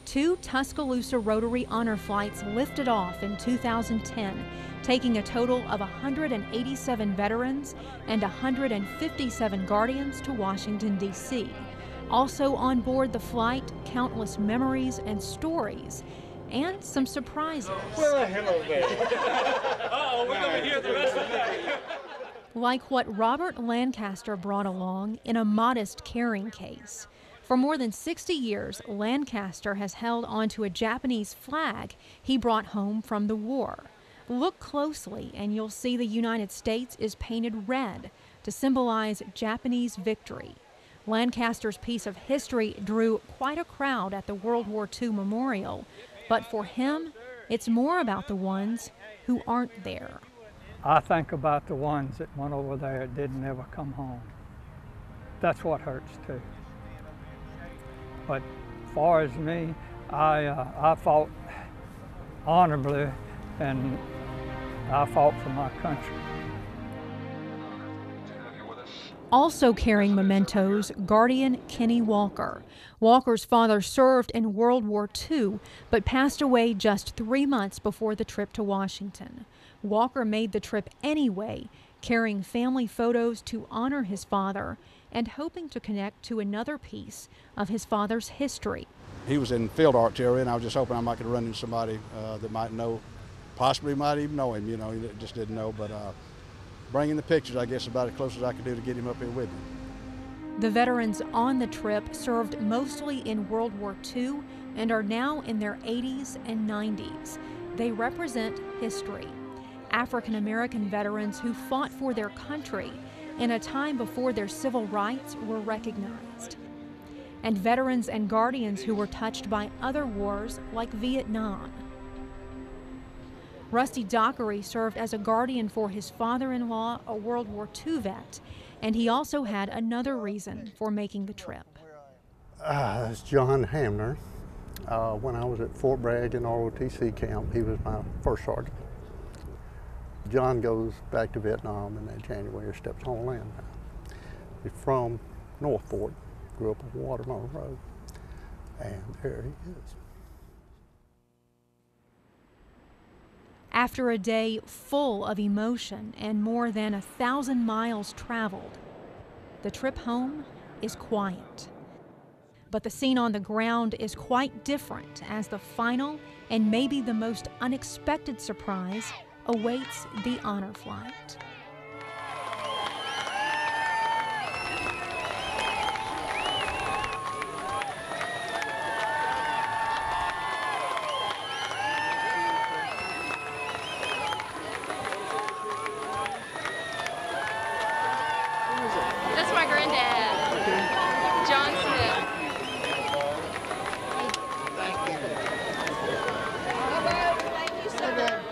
2 Tuscaloosa Rotary Honor Flights lifted off in 2010, taking a total of 187 veterans and 157 guardians to Washington, D.C. Also on board the flight, countless memories and stories, and some surprises. Well, hello there. Uh-oh, we're going to hear the rest of that. Like what Robert Lancaster brought along in a modest carrying case. For more than 60 years, Lancaster has held onto a Japanese flag he brought home from the war. Look closely and you'll see the United States is painted red to symbolize Japanese victory. Lancaster's piece of history drew quite a crowd at the World War II memorial, but for him, it's more about the ones who aren't there. I think about the ones that went over there that didn't ever come home. That's what hurts too. But as far as me, I fought honorably and I fought for my country. Also carrying mementos, Guardian Kenny Walker. Walker's father served in World War II, but passed away just 3 months before the trip to Washington. Walker made the trip anyway, carrying family photos to honor his father and hoping to connect to another piece of his father's history. He was in field artillery, and I was just hoping I might could run into somebody that might know, possibly might even know him, you know, he just didn't know, but bringing the pictures, I guess, about as close as I could do to get him up here with me. The veterans on the trip served mostly in World War II and are now in their 80s and 90s. They represent history. African American veterans who fought for their country in a time before their civil rights were recognized. And veterans and guardians who were touched by other wars like Vietnam. Rusty Dockery served as a guardian for his father-in-law, a World War II vet, and he also had another reason for making the trip. It's John Hamner. When I was at Fort Bragg in ROTC camp, he was my first sergeant. John goes back to Vietnam in that January, steps on land now. He's from North Fort, grew up on Watermelon Road, and there he is. After a day full of emotion and more than 1,000 miles traveled, the trip home is quiet. But the scene on the ground is quite different as the final and maybe the most unexpected surprise awaits the honor flight. That's my granddad, John Smith. Thank you. Thank you so much.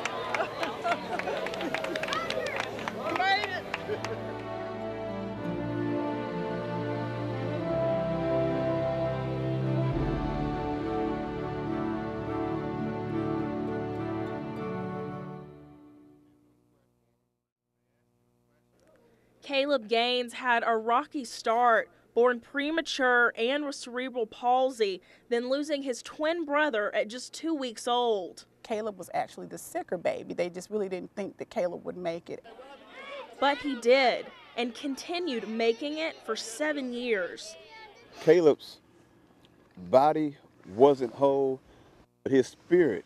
Caleb Gaines had a rocky start, born premature and with cerebral palsy, then losing his twin brother at just 2 weeks old. Caleb was actually the sicker baby. They just really didn't think that Caleb would make it. But he did, and continued making it for 7 years. Caleb's body wasn't whole, but his spirit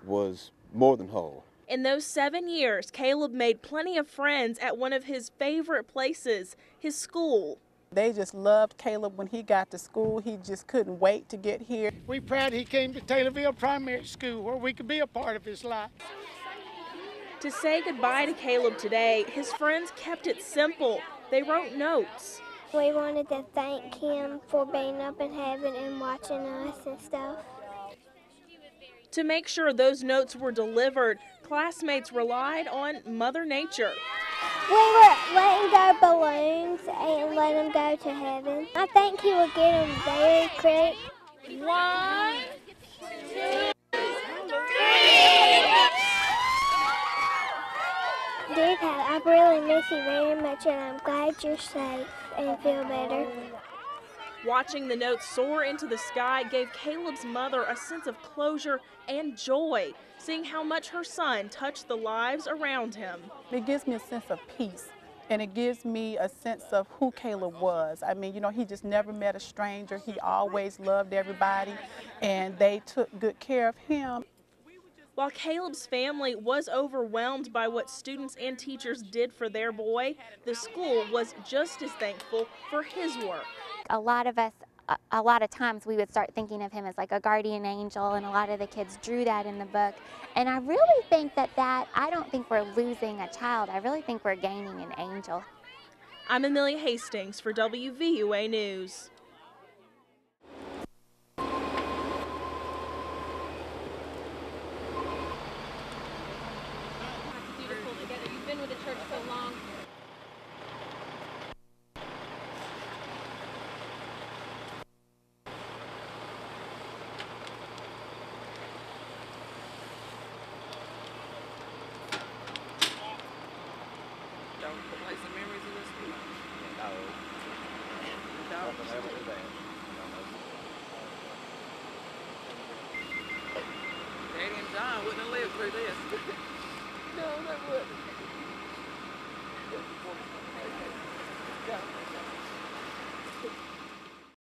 was more than whole. In those 7 years, Caleb made plenty of friends at one of his favorite places, his school. They just loved Caleb when he got to school. He just couldn't wait to get here. We're proud he came to Taylorville Primary School where we could be a part of his life. To say goodbye to Caleb today, his friends kept it simple. They wrote notes. We wanted to thank him for being up in heaven and watching us and stuff. To make sure those notes were delivered, classmates relied on Mother Nature. We were letting go balloons and let them go to heaven. I think he would get them very quick. 1, 2, 3. Dear Dad, I really miss you very much and I'm glad you're safe and feel better. Watching the note soar into the sky gave Caleb's mother a sense of closure and joy, seeing how much her son touched the lives around him. It gives me a sense of peace, and it gives me a sense of who Caleb was. I mean, you know, he just never met a stranger. He always loved everybody, and they took good care of him. While Caleb's family was overwhelmed by what students and teachers did for their boy, the school was just as thankful for his work. A lot of us, a lot of times we would start thinking of him as like a guardian angel, and a lot of the kids drew that in the book. And I really think that I don't think we're losing a child. I really think we're gaining an angel. I'm Amelia Hastings for WVUA News. You've been with the church so long. Like some memories of this school? No. Nothing ever did that. Daddy and John wouldn't have lived through this. No, they wouldn't.